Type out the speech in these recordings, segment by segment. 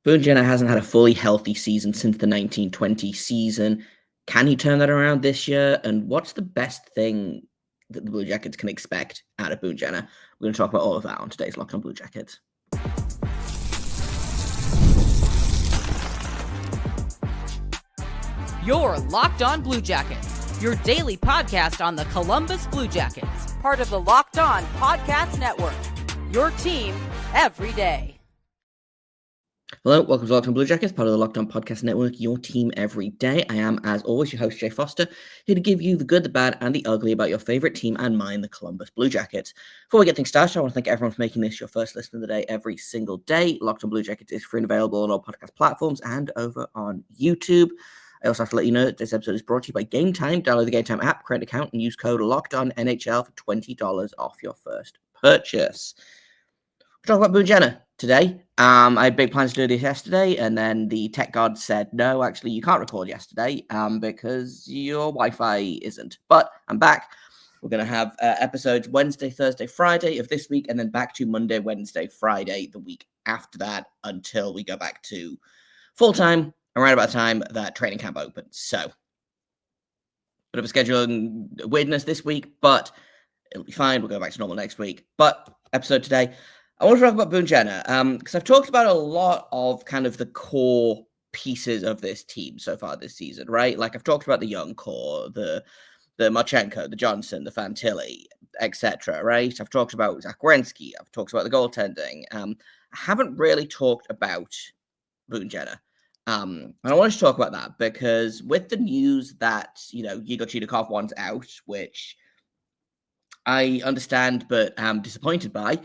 Boone Jenner hasn't had a fully healthy season since the 1920 season. Can he turn that around this year? And what's the best thing that the Blue Jackets can expect out of Boone Jenner? We're going to talk about all of that on today's Locked on Blue Jackets. You're Locked on Blue Jackets, your daily podcast on the Columbus Blue Jackets, part of the Locked on Podcast Network, your team every day. Hello, welcome to Locked on Blue Jackets, part of the Locked on Podcast Network, your team every day. I am, as always, your host, Jay Foster, here to give you the good, the bad, and the ugly about your favorite team and mine, the Columbus Blue Jackets. Before we get things started, I want to thank everyone for making this your first listen of the day every single day. Locked on Blue Jackets is free and available on all podcast platforms and over on YouTube. I also have to let you know that this episode is brought to you by Game Time. Download the Game Time app, create an account, and use code LOCKEDONNHL for $20 off your first purchase. We'll talk about Boone Jenner today. I had big plans to do this yesterday, and then the tech god said, no, actually, you can't record yesterday because your Wi-Fi isn't. But I'm back. We're going to have episodes Wednesday, Thursday, Friday of this week, and then back to Monday, Wednesday, Friday the week after that until we go back to full-time around about the time that training camp opens. So, bit of a scheduling weirdness this week, but it'll be fine. We'll go back to normal next week. But episode today, I want to talk about Boone Jenner because I've talked about a lot of kind of the core pieces of this team so far this season, right? Like I've talked about the young core, the Marchenko, the Johnson, the Fantilli, etc., right? I've talked about Zach Werenski. I've talked about the goaltending. I haven't really talked about Boone Jenner. And I wanted to talk about that because with the news that, Igor Chidakov wants out, which I understand, but I'm disappointed by.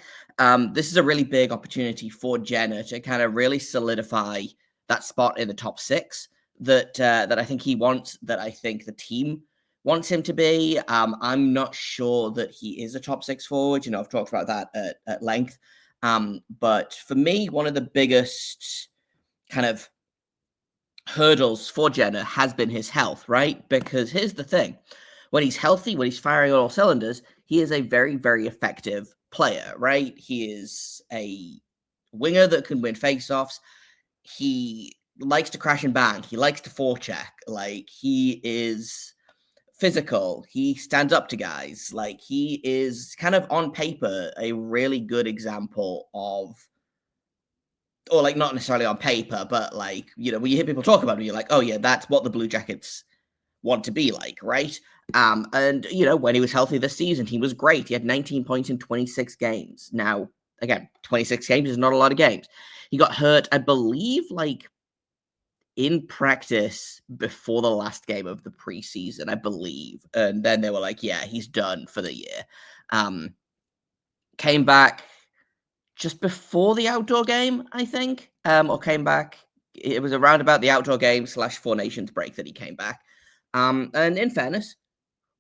This is a really big opportunity for Jenner to kind of really solidify that spot in the top six that I think he wants, that I think the team wants him to be. I'm not sure that he is a top six forward. I've talked about that at length. But for me, one of the biggest kind of hurdles for Jenner has been his health, right? Because here's the thing. When he's healthy, when he's firing on all cylinders, he is a very, very effective player, right? He is a winger that can win faceoffs. He likes to crash and bang. He likes to forecheck. Like, he is physical. He stands up to guys. Like, he is kind of on paper a really good example of, or like not necessarily on paper, but like, when you hear people talk about him, you're like, oh yeah, that's what the Blue Jackets want to be like, right? And, when he was healthy this season, he was great. He had 19 points in 26 games. Now, again, 26 games is not a lot of games. He got hurt, I believe, like in practice before the last game of the preseason, I believe. And then they were like, yeah, he's done for the year. Came back just before the outdoor game, I think, or came back. It was around about the outdoor game / Four Nations break that he came back. And in fairness,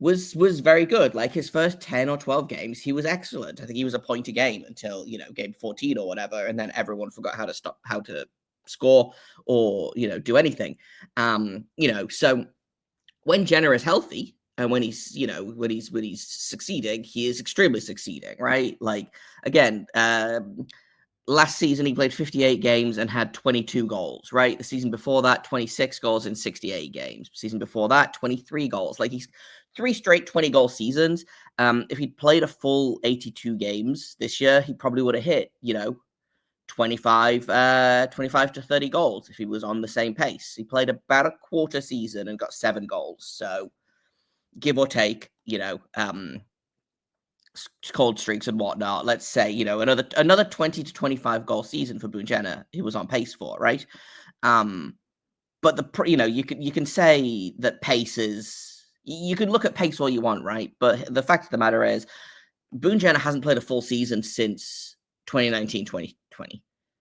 was very good. Like his first 10 or 12 games, he was excellent. I think he was a point a game until, game 14 or whatever. And then everyone forgot how to score or, do anything. So when Jenner is healthy and when he's, when he's succeeding, he is extremely succeeding, right? Like, again, last season, he played 58 games and had 22 goals, right? The season before that, 26 goals in 68 games. Season before that, 23 goals. Like, he's 3 straight 20-goal seasons. If he'd played a full 82 games this year, he probably would have hit, 25 to 30 goals if he was on the same pace. He played about a quarter season and got 7 goals. So, give or take, cold streaks and whatnot. Let's say, another 20 to 25 goal season for Boone Jenner, he was on pace for, right? But you can say that pace is, you can look at pace all you want, right? But the fact of the matter is, Boone Jenner hasn't played a full season since 2019-2020.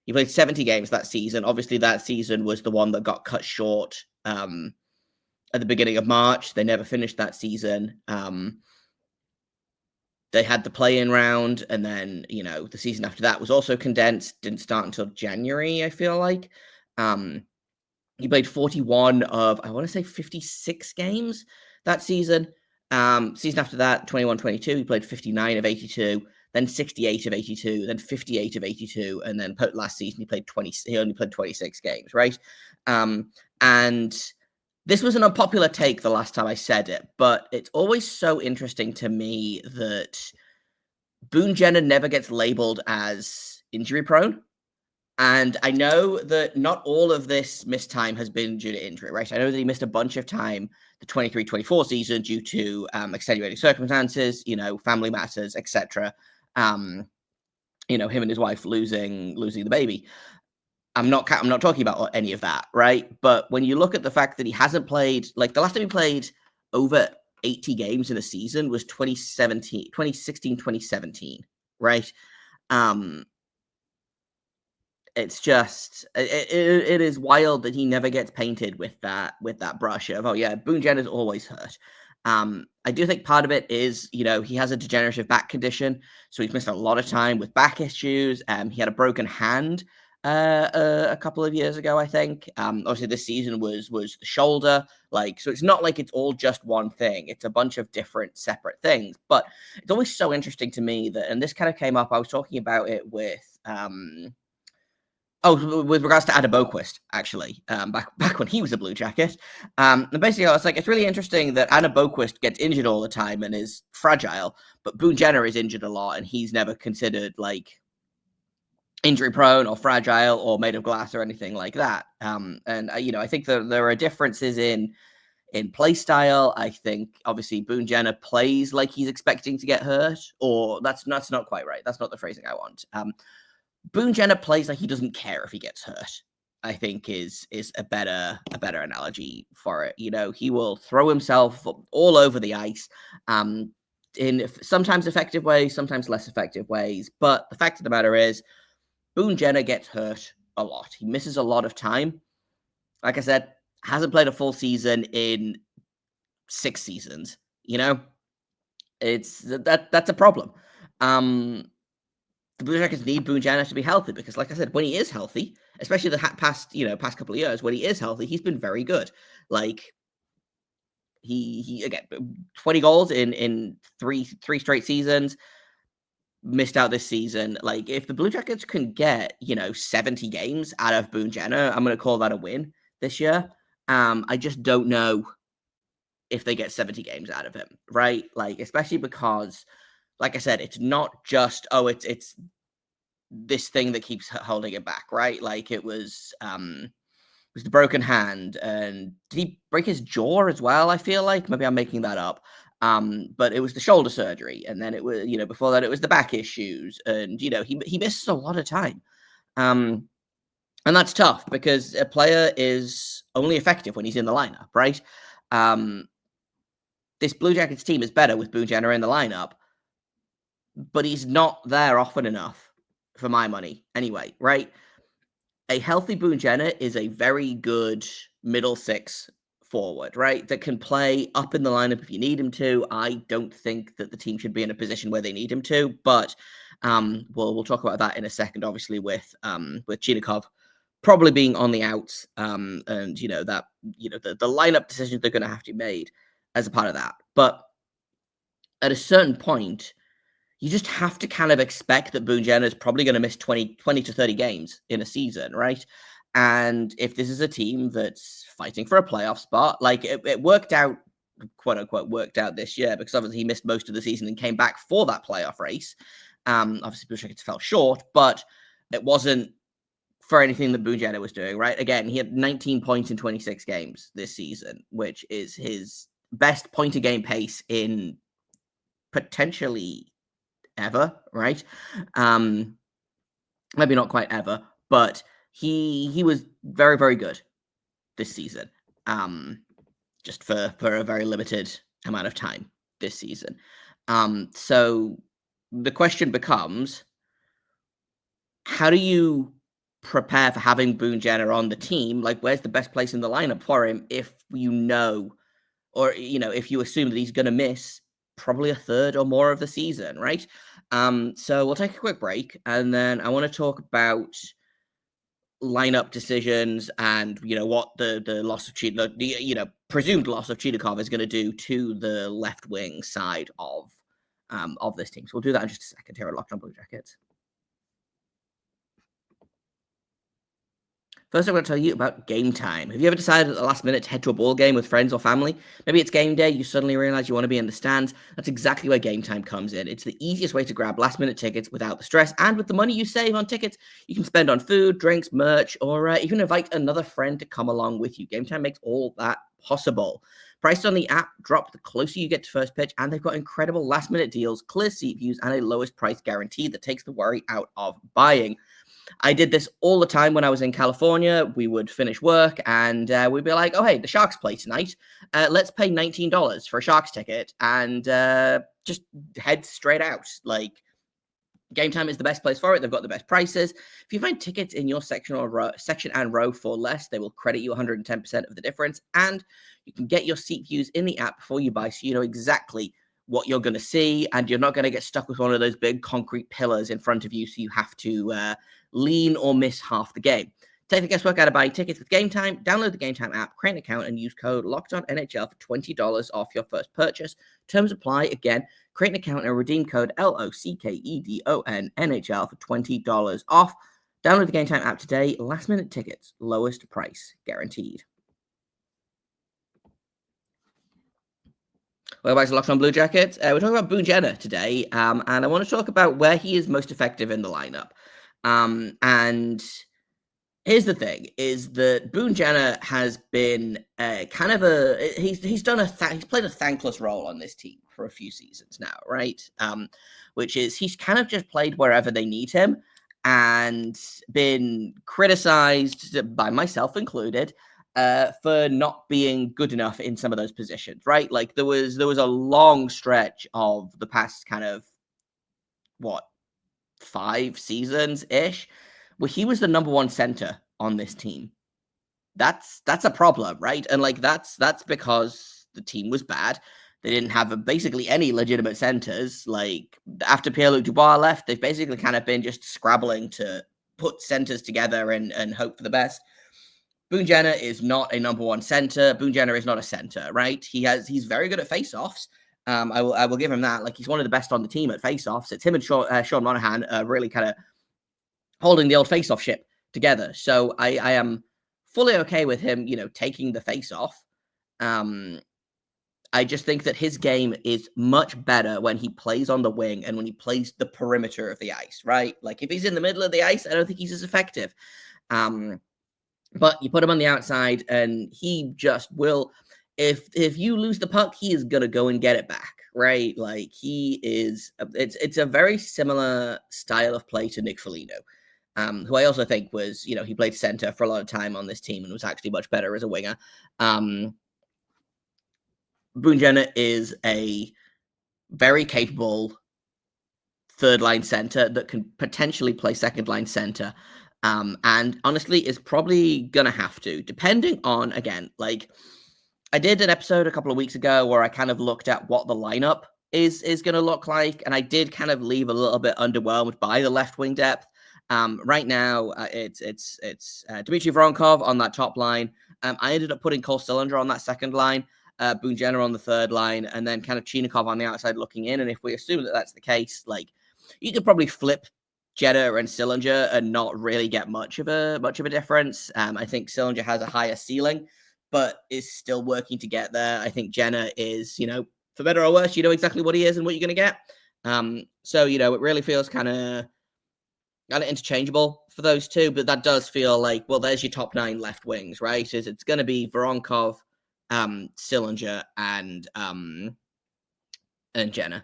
He played 70 games that season. Obviously, that season was the one that got cut short at the beginning of March. They never finished that season. They had the play-in round, and then, the season after that was also condensed. Didn't start until January, I feel like. He played 41 of, I want to say, 56 games that season. Season after that, 21-22, he played 59 of 82. then 68 of 82, then 58 of 82, and then last season he only played 26 games, right? And this was an unpopular take the last time I said it, but it's always so interesting to me that Boone Jenner never gets labeled as injury prone. And I know that not all of this missed time has been due to injury, right? I know that he missed a bunch of time the 23-24 season due to extenuating circumstances, family matters, etc. Him and his wife losing the baby. I'm not talking about any of that, right? But when you look at the fact that he hasn't played, like the last time he played over 80 games in a season was 2017, right? It's just it is wild that he never gets painted with that brush of, oh yeah, Boone Jenner's always hurt. I do think part of it is, he has a degenerative back condition, so he's missed a lot of time with back issues. He had a broken hand a couple of years ago, I think. Obviously this season was the shoulder, so it's not like it's all just one thing. It's a bunch of different separate things. But it's always so interesting to me that, and this kind of came up, I was talking about it with with regards to Adam Boquist, actually, back when he was a Blue Jacket. And basically, I was like, it's really interesting that Adam Boquist gets injured all the time and is fragile, but Boone Jenner is injured a lot, and he's never considered, injury prone or fragile or made of glass or anything like that. I think that there are differences in play style. I think, obviously, Boone Jenner plays like he's expecting to get hurt, or that's not quite right. That's not the phrasing I want. Boone Jenner plays like he doesn't care if he gets hurt, I think is a better analogy for it. He will throw himself all over the ice in sometimes effective ways, sometimes less effective ways. But the fact of the matter is, Boone Jenner gets hurt a lot. He misses a lot of time. Like I said, hasn't played a full season in 6 seasons. That's a problem. The Blue Jackets need Boone Jenner to be healthy because, like I said, when he is healthy, especially the past couple of years, when he is healthy, he's been very good. He again, 20 goals in three straight seasons. Missed out this season. If the Blue Jackets can get 70 games out of Boone Jenner, I'm going to call that a win this year. I just don't know if they get 70 games out of him, right? Especially because, like I said, it's not just, it's this thing that keeps holding it back, right? It was the broken hand, and did he break his jaw as well? I feel like maybe I'm making that up. But it was the shoulder surgery, and then it was, before that it was the back issues, and he misses a lot of time. And that's tough because a player is only effective when he's in the lineup, right? This Blue Jackets team is better with Boone Jenner in the lineup, but he's not there often enough for my money anyway, right? A healthy Boone Jenner is a very good middle six forward, right? That can play up in the lineup if you need him to. I don't think that the team should be in a position where they need him to, but we'll talk about that in a second, obviously, with Chinikov probably being on the outs, and the lineup decisions they're going to have to be made as a part of that. But at a certain point, you just have to kind of expect that Boone Jenner is probably going to miss 20 to 30 games in a season, right? And if this is a team that's fighting for a playoff spot, it worked out, quote unquote, worked out this year, because obviously he missed most of the season and came back for that playoff race. Obviously, Blue Jackets fell short, but it wasn't for anything that Boone Jenner was doing, right? Again, he had 19 points in 26 games this season, which is his best point a game pace in potentially ever, right? Maybe not quite ever, but he was very, very good this season. Just for a very limited amount of time this season. So the question becomes, how do you prepare for having Boone Jenner on the team? Where's the best place in the lineup for him if if you assume that he's going to miss probably a third or more of the season, right? So we'll take a quick break, and then I want to talk about lineup decisions and what the loss of presumed loss of Chinikov is going to do to the left wing side of of this team. So we'll do that in just a second here at Locked On Blue Jackets. First, I'm going to tell you about Game Time. Have you ever decided at the last minute to head to a ball game with friends or family? Maybe it's game day, you suddenly realize you want to be in the stands. That's exactly where Game Time comes in. It's the easiest way to grab last minute tickets without the stress, and with the money you save on tickets, you can spend on food, drinks, merch, or even invite another friend to come along with you. Game Time makes all that possible. Prices on the app drop the closer you get to first pitch, and they've got incredible last minute deals, clear seat views, and a lowest price guarantee that takes the worry out of buying. I did this all the time when I was in California. We would finish work and we'd be like, oh, hey, the Sharks play tonight. Let's pay $19 for a Sharks ticket and just head straight out. Like, Game Time is the best place for it. They've got the best prices. If you find tickets in your section and row for less, they will credit you 110% of the difference. And you can get your seat views in the app before you buy, so you know exactly what you're going to see, and you're not going to get stuck with one of those big concrete pillars in front of you, so you have to lean or miss half the game. Take the guesswork out of buying tickets with Game Time. Download the Game Time app, create an account, and use code LOCKEDONNHL for $20 off your first purchase. Terms apply. Again, create an account and redeem code LOCKEDONNHL for $20 off. Download the Game Time app today. Last minute tickets, lowest price guaranteed. Welcome back to Locked On Blue Jackets. We're talking about Boone Jenner today, and I want to talk about where he is most effective in the lineup. And here's the thing: is that Boone Jenner has been kind of he's played a thankless role on this team for a few seasons now, right? Which is he's kind of just played wherever they need him and been criticized by myself included. For not being good enough in some of those positions, right? Like there was a long stretch of the past kind of 5 seasons ish, where he was the number one center on this team. That's a problem, right? And like that's because the team was bad. They didn't have basically any legitimate centers. Like after Pierre-Luc Dubois left, they've basically kind of been just scrabbling to put centers together and hope for the best. Boone Jenner is not a number one center. Boone Jenner is not a center, right? He's very good at faceoffs. I will give him that. Like he's one of the best on the team at faceoffs. It's him and Sean Monahan really kind of holding the old faceoff ship together. So I am fully okay with him, taking the faceoff. I just think that his game is much better when he plays on the wing and when he plays the perimeter of the ice, right? Like if he's in the middle of the ice, I don't think he's as effective. But you put him on the outside and he just will, if you lose the puck, he is going to go and get it back, right? Like it's a very similar style of play to Nick Foligno, who I also think was, he played center for a lot of time on this team and was actually much better as a winger. Boone Jenner is a very capable third line center that can potentially play second line center. And honestly is probably gonna have to, depending on, again, like I did an episode a couple of weeks ago where I kind of looked at what the lineup is gonna look like, and I did kind of leave a little bit underwhelmed by the left wing depth. Right now, it's Dmitry Voronkov on that top line. I ended up putting Cole Sillinger on that second line, Boone Jenner on the third line, and then kind of Chinikov on the outside looking in. And if we assume that that's the case, like you could probably flip Jenner and Sillinger and not really get much of a difference. I think Sillinger has a higher ceiling, but is still working to get there. I think Jenner is, for better or worse, you know exactly what he is and what you're going to get. So it really feels kind of interchangeable for those two, but that does feel like, well, there's your top 9 left wings, right? It's going to be Voronkov, Sillinger, and Jenner.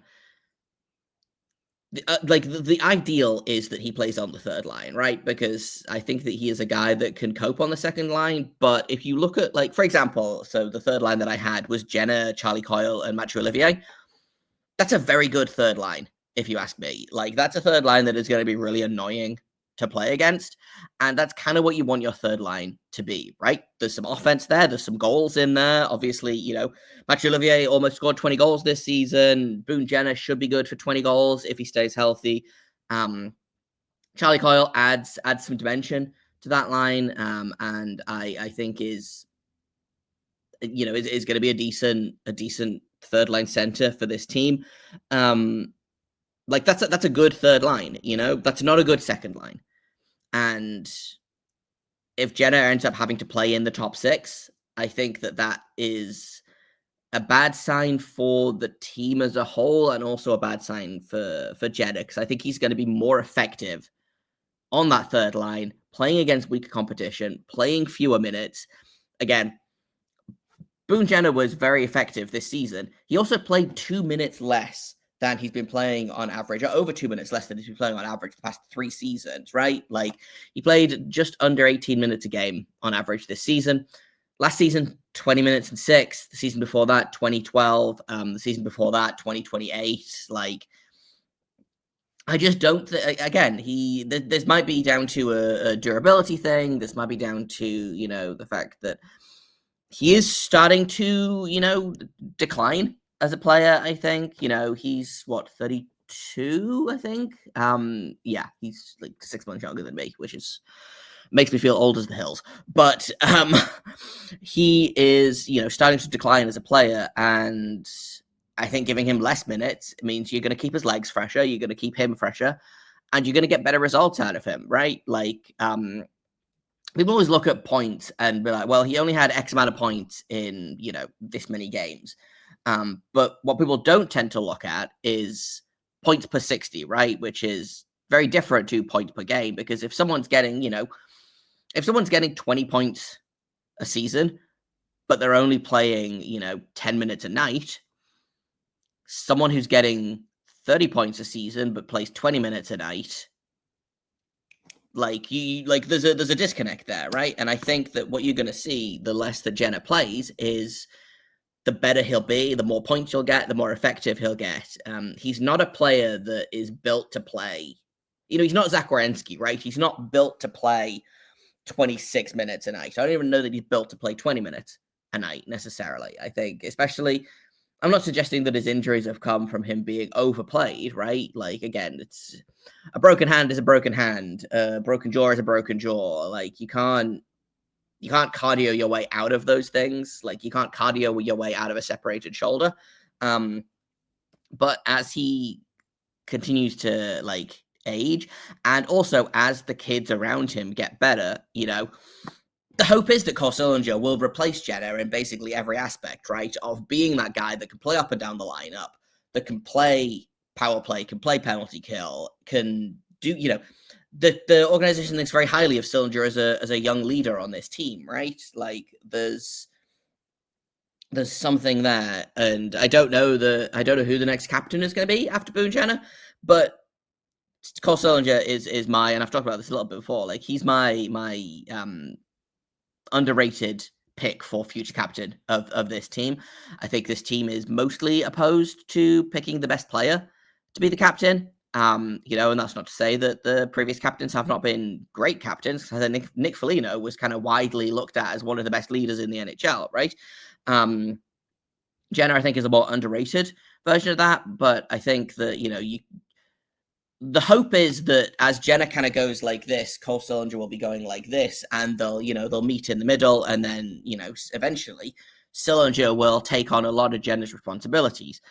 The ideal is that he plays on the third line, right? Because I think that he is a guy that can cope on the second line. But if you look at, like, for example, so the third line that I had was Jenner, Charlie Coyle, and Mathieu Olivier. That's a very good third line, if you ask me. Like, that's a third line that is going to be really annoying to play against. And that's kind of what you want your third line to be, right? There's some offense there. There's some goals in there. Obviously, Mathieu Olivier almost scored 20 goals this season. Boone Jenner should be good for 20 goals if he stays healthy. Charlie Coyle adds some dimension to that line. And I think is going to be a decent third line center for this team. Like that's a good third line, that's not a good second line. And if Jenner ends up having to play in the top six, I think that is a bad sign for the team as a whole, and also a bad sign for Jenner, because I think he's going to be more effective on that third line, playing against weaker competition, playing fewer minutes. Again, Boone Jenner was very effective this season. He also played 2 minutes less than he's been playing on average, or over 2 minutes less than he's been playing on average the past 3 seasons, right? Like, he played just under 18 minutes a game on average this season. Last season, 20 minutes and 6. The season before that, 2012. The season before that, 2028. Like, I just don't. Again, this might be down to a durability thing. This might be down to the fact that he is starting to decline as a player. I think he's what, 32. I think. Yeah, he's like 6 months younger than me, which makes me feel old as the hills. But he is starting to decline as a player, and I think giving him less minutes means you're going to keep his legs fresher, you're going to keep him fresher, and you're going to get better results out of him, right? Like, people always look at points and be like, well, he only had X amount of points in, this many games. But what people don't tend to look at is points per 60, right? Which is very different to points per game, because if someone's getting 20 points a season, but they're only playing, 10 minutes a night, someone who's getting 30 points a season but plays 20 minutes a night, there's a disconnect there, right? And I think that what you're going to see, the less that Jenner plays, is the better he'll be, the more points you'll get, the more effective he'll get. He's not a player that is built to play. He's not Zach Werenski, right? He's not built to play 26 minutes a night. I don't even know that he's built to play 20 minutes a night necessarily. I think, especially, I'm not suggesting that his injuries have come from him being overplayed, right? Like, again, it's a broken hand is a broken hand. A broken jaw is a broken jaw. Like, you can't cardio your way out of those things. Like, you can't cardio your way out of a separated shoulder. But as he continues to age, and also as the kids around him get better, the hope is that Cole Sillinger will replace Jenner in basically every aspect, right? Of being that guy that can play up and down the lineup, that can play power play, can play penalty kill, can do, the organization thinks very highly of Sillinger as a young leader on this team, right? Like, there's something there, and I don't know who the next captain is going to be after Boone Jenner, but Cole Sillinger is my, and I've talked about this a little bit before, like, he's my underrated pick for future captain of this team. I think this team is mostly opposed to picking the best player to be the captain. And that's not to say that the previous captains have not been great captains. I think Nick Foligno was kind of widely looked at as one of the best leaders in the NHL, right? Jenner, I think, is a more underrated version of that, but I think that, the hope is that as Jenner kind of goes like this, Cole Sillinger will be going like this, and they'll meet in the middle, and then, eventually Sillinger will take on a lot of Jenner's responsibilities.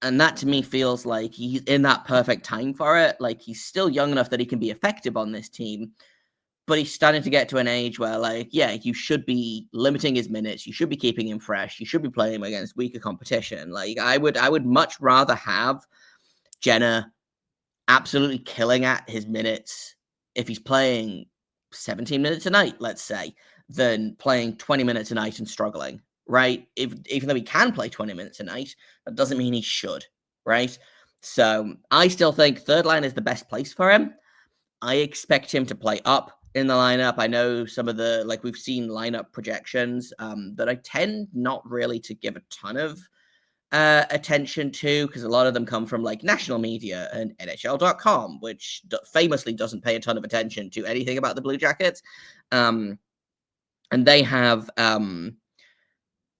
And that to me feels like he's in that perfect time for it. Like, he's still young enough that he can be effective on this team, but he's starting to get to an age where, you should be limiting his minutes. You should be keeping him fresh. You should be playing him against weaker competition. Like, I would much rather have Jenner absolutely killing at his minutes if he's playing 17 minutes a night, let's say, than playing 20 minutes a night and struggling, right? Even though he can play 20 minutes a night, that doesn't mean he should, right? So I still think third line is the best place for him. I expect him to play up in the lineup. I know some of the, we've seen lineup projections that I tend not really to give a ton of attention to, because a lot of them come from national media and NHL.com, which famously doesn't pay a ton of attention to anything about the Blue Jackets. And they have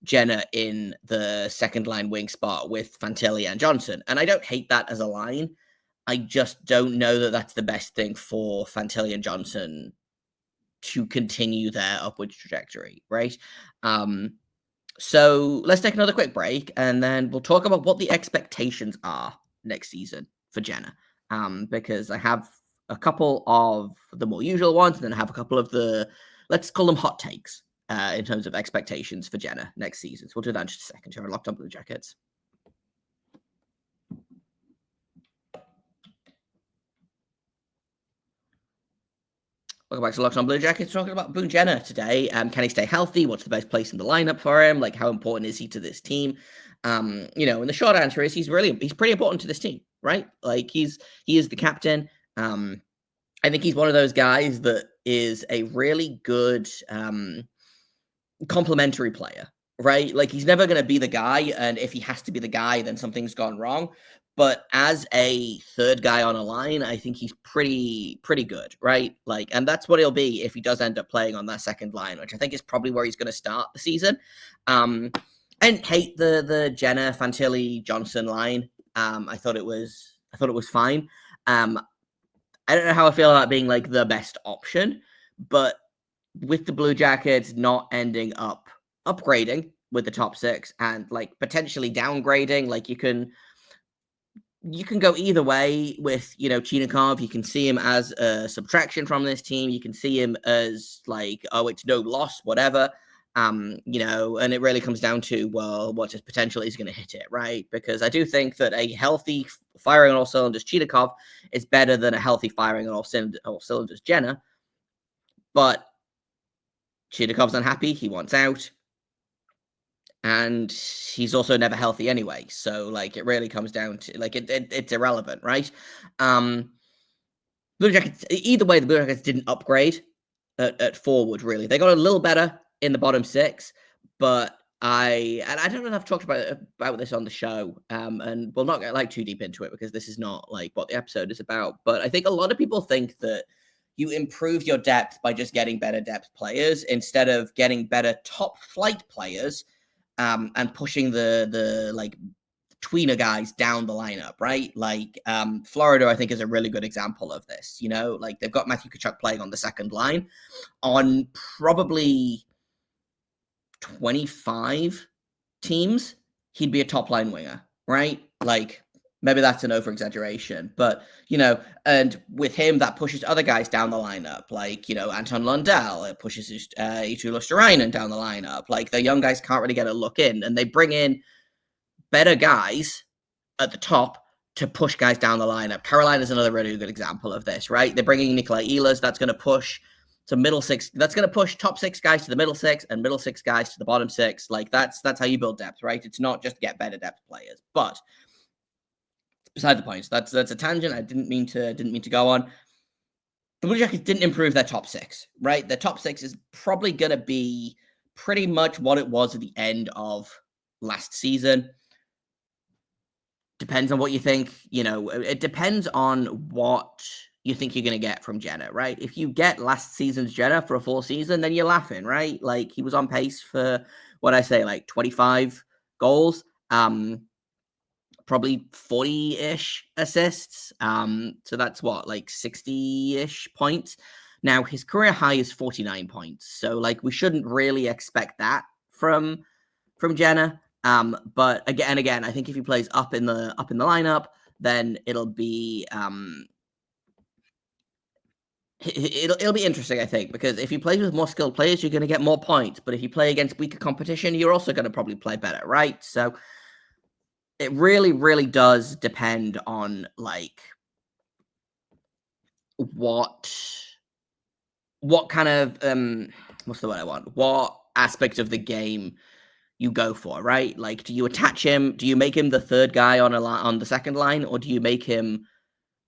Jenner in the second line wing spot with Fantilli and Johnson. And I don't hate that as a line. I just don't know that that's the best thing for Fantilli and Johnson to continue their upwards trajectory, right? So let's take another quick break, and then we'll talk about what the expectations are next season for Jenner. Because I have a couple of the more usual ones, and then I have a couple of the, let's call them hot takes, in terms of expectations for Jenner next season. So we'll do that in just a second. Here on Locked On Blue Jackets. Welcome back to Locked On Blue Jackets. Talking about Boone Jenner today. Can he stay healthy? What's the best place in the lineup for him? Like, how important is he to this team? And the short answer is he's pretty important to this team, right? Like, he is the captain. I think he's one of those guys that is a really good complementary player, right? Like, he's never going to be the guy, and if he has to be the guy, then something's gone wrong. But as a third guy on a line, I think he's pretty good, right? Like, and that's what he'll be if he does end up playing on that second line, which I think is probably where he's going to start the season. I didn't hate the Jenner, Fantilli, Johnson line. I thought it was fine. I don't know how I feel about being like the best option, but with the Blue Jackets not ending up upgrading with the top six and like potentially downgrading, like you can go either way with, Chinikov. You can see him as a subtraction from this team. You can see him as like, oh, it's no loss, whatever. And it really comes down to, well, what his potential is going to hit it, right? Because I do think that a healthy firing on all cylinders Chinikov is better than a healthy firing on all cylinders Jenner. But Chinikov's unhappy. He wants out. And he's also never healthy anyway. So, like, it really comes down to, like, it's irrelevant, right? Blue Jackets, either way, the Blue Jackets didn't upgrade at forward, really. They got a little better in the bottom six, but I don't know if I've talked about this on the show, and we'll not get, like, too deep into it because this is not, like, what the episode is about. But I think a lot of people think that you improve your depth by just getting better depth players instead of getting better top flight players, and pushing the like tweener guys down the lineup, right? Like, Florida, I think, is a really good example of this. Like, they've got Matthew Tkachuk playing on the second line on probably 25 teams. He'd be a top line winger, right? Like, maybe that's an over exaggeration, but and with him, that pushes other guys down the lineup, like Anton Lundell. It pushes Eetu Luosterainen down the lineup. Like, the young guys can't really get a look in, and they bring in better guys at the top to push guys down the lineup. Carolina is another really good example of this, right? They're bringing Nikolai Ehlers. That's going to push to middle six. That's going to push top six guys to the middle six and middle six guys to the bottom six. Like, that's how you build depth, right? It's not just get better depth players, but beside the point. That's a tangent I didn't mean to go on. The Blue Jackets didn't improve their top six, right? Their top six is probably going to be pretty much what it was at the end of last season. Depends on what you think. It depends on what you think you're going to get from Jenner, right? If you get last season's Jenner for a full season, then you're laughing, right? Like, he was on pace for, what I say, like 25 goals. Probably 40-ish assists. So that's what, like 60-ish points. Now, his career high is 49 points. So, like, we shouldn't really expect that from Jenner. But again, I think if he plays up in the lineup, then it'll be it'll be interesting, I think, because if you play with more skilled players, you're going to get more points. But if you play against weaker competition, you're also going to probably play better, right? So it really, really does depend on, like, what kind of what's the word I want? What aspect of the game you go for, right? Like, do you attach him? Do you make him the third guy on the second line, or do you make him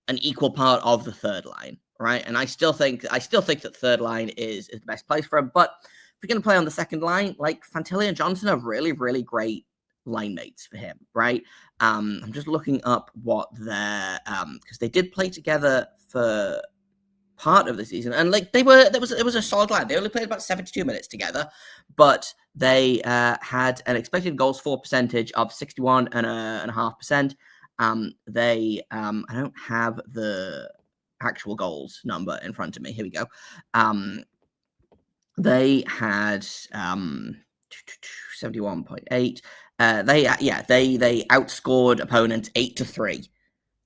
an equal part of the third line, right? And I still think that third line is the best place for him. But if you're going to play on the second line, like, Fantilli and Johnson are really, really great line mates for him, right? I'm just looking up what their because they did play together for part of the season, and like it was a solid line. They only played about 72 minutes together, but they had an expected goals for percentage of 61.5%. They I don't have the actual goals number in front of me. Here we go. They had 71.8. They outscored opponents 8-3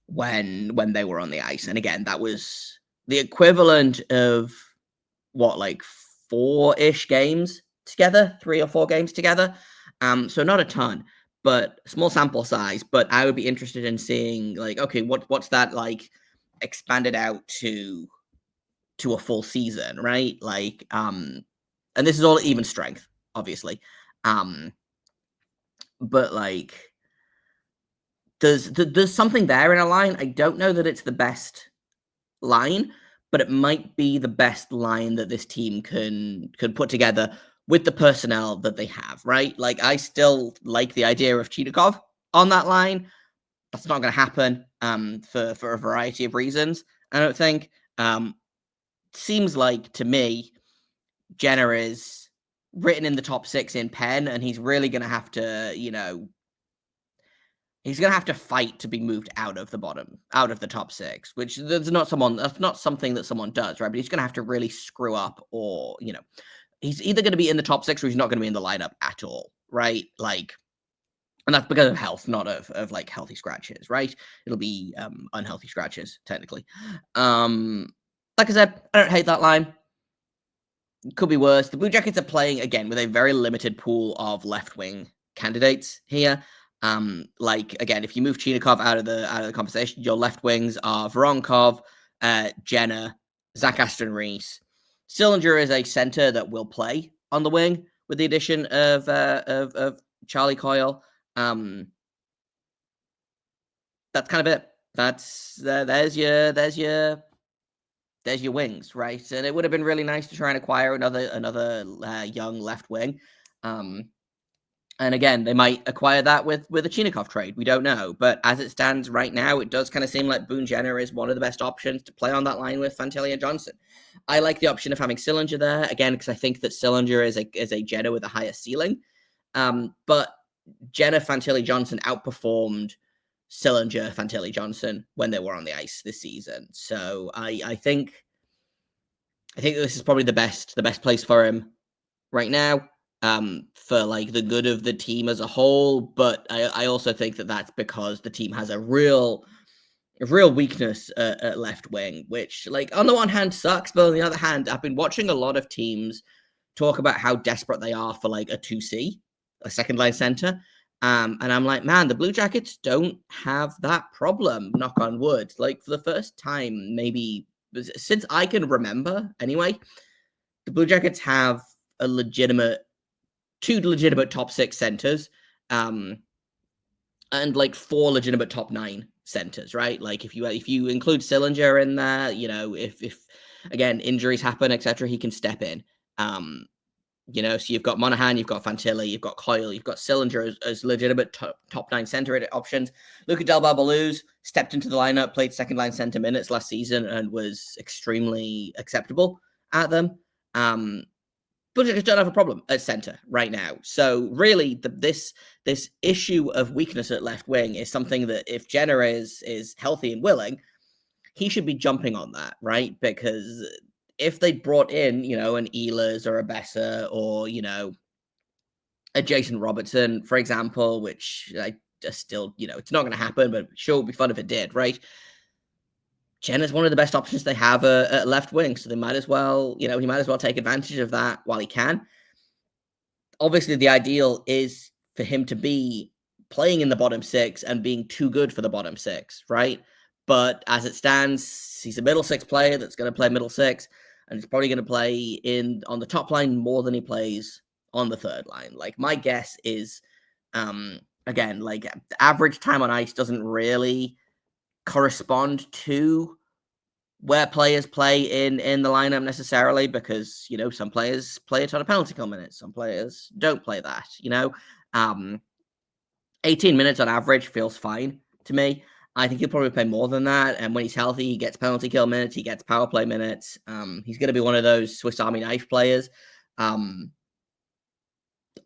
when they were on the ice. And again, that was the equivalent of what, like 4-ish games together, 3 or 4 games together. So not a ton, but small sample size. But I would be interested in seeing, like, okay, what's that like expanded out to a full season, right? Like, and this is all even strength, obviously. But like, there's something there in a line. I don't know that it's the best line, but it might be the best line that this team can put together with the personnel that they have, right? Like, I still like the idea of Cheetahkov on that line. That's not going to happen for a variety of reasons, I don't think. Seems like, to me, Jenner is written in the top 6 in pen, and he's really going to have to, he's going to have to fight to be moved out of the top 6, which that's not something that someone does, right? But he's going to have to really screw up, or, he's either going to be in the top 6 or he's not going to be in the lineup at all, right? Like, and that's because of health, not of like healthy scratches, right? It'll be unhealthy scratches, technically. Like I said, I don't hate that line. Could be worse. The Blue Jackets are playing, again, with a very limited pool of left-wing candidates here. Like, again, if you move Chinakhov out of the conversation, your left wings are Voronkov, Jenner, Zach Aston Reese. Sillinger is a center that will play on the wing with the addition of Charlie Coyle. That's kind of it. There's your wings, right? And it would have been really nice to try and acquire another young left wing. And again, they might acquire that with a Chinakhov trade. We don't know. But as it stands right now, it does kind of seem like Boone Jenner is one of the best options to play on that line with Fantilli and Johnson. I like the option of having Sillinger there, again, because I think that Sillinger is a Jenner with a higher ceiling. But Jenner, Fantilli, Johnson outperformed Sillinger, Fantilli, Johnson when they were on the ice this season. So I think this is probably the best place for him right now, for like the good of the team as a whole. But I also think that that's because the team has a real weakness at left wing, which, like, on the one hand sucks, but on the other hand, I've been watching a lot of teams talk about how desperate they are for like a 2C, a second line center. And I'm like, man, the Blue Jackets don't have that problem, knock on wood. Like, for the first time, maybe since I can remember anyway, the Blue Jackets have two legitimate top 6 centers, and like 4 legitimate top 9 centers, right? Like, if you include Sillinger in there, if again injuries happen, etc., he can step in. So you've got Monahan, you've got Fantilli, you've got Coyle, you've got Sillinger as legitimate top 9 center options. Luca Del Barbaluz stepped into the lineup, played second line center minutes last season, and was extremely acceptable at them. Blue Jackets don't have a problem at center right now. So really, this issue of weakness at left wing is something that, if Jenner is healthy and willing, he should be jumping on that, right? Because if they brought in, an Ehlers or a Besser or, a Jason Robertson, for example, which I just still, it's not going to happen, but sure it would be fun if it did, right? Jenner's one of the best options they have at left wing, so they might as well, he might as well take advantage of that while he can. Obviously, the ideal is for him to be playing in the bottom 6 and being too good for the bottom 6, right? But as it stands, he's a middle 6 player that's going to play middle 6, and he's probably going to play on the top line more than he plays on the third line. Like, my guess is, again, like, the average time on ice doesn't really correspond to where players play in the lineup necessarily, because some players play a ton of penalty kill minutes, some players don't play that. 18 minutes on average feels fine to me. I think he'll probably play more than that, and when he's healthy, he gets penalty kill minutes, he gets power play minutes. He's going to be one of those Swiss Army knife players.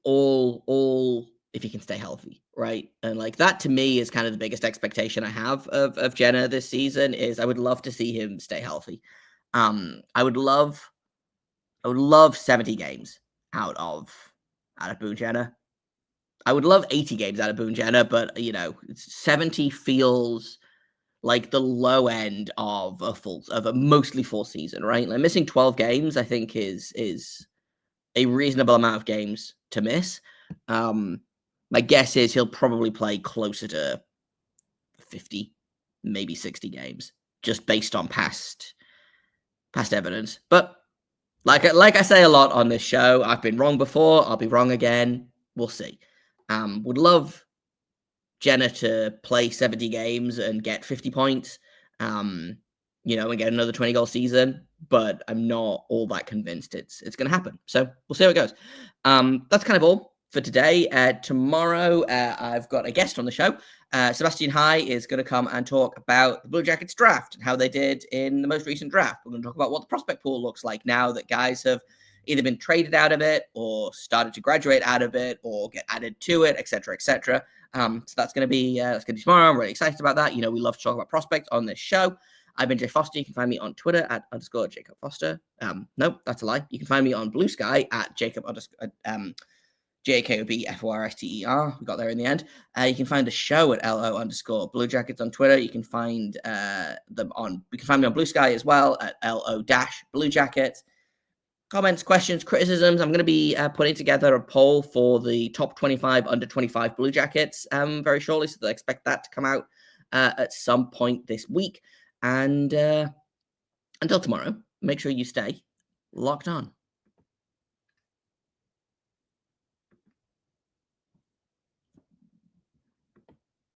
All if he can stay healthy, right? And like, that to me is kind of the biggest expectation I have of Jenner this season. Is I would love to see him stay healthy. I would love 70 games out of out of Boone Jenner. I would love 80 games out of Boone Jenner, but 70 feels like the low end of a mostly full season, right? Like missing 12 games, I think is a reasonable amount of games to miss. My guess is he'll probably play closer to 50, maybe 60 games, just based on past evidence. But like I say a lot on this show, I've been wrong before. I'll be wrong again. We'll see. Would love Jenner to play 70 games and get 50 points, and get another 20-goal season, but I'm not all that convinced it's going to happen. So we'll see how it goes. That's kind of all for today. Tomorrow, I've got a guest on the show. Sebastian High is going to come and talk about the Blue Jackets draft and how they did in the most recent draft. We're going to talk about what the prospect pool looks like now that guys have either been traded out of it or started to graduate out of it or get added to it, etc., etc. So that's going to be tomorrow. I'm really excited about that. We love to talk about prospects on this show. I've been Jay Foster. You can find me on Twitter at _Jacob Foster. Nope, that's a lie. You can find me on Blue Sky at Jacob JAKOBFORSTER. We got there in the end. You can find the show at LO_Blue Jackets on Twitter. You can find me on Blue Sky as well at LO-Blue Jackets. Comments, questions, criticisms. I'm going to be putting together a poll for the top 25 under 25 Blue Jackets very shortly, so I expect that to come out at some point this week. And until tomorrow, make sure you stay locked on.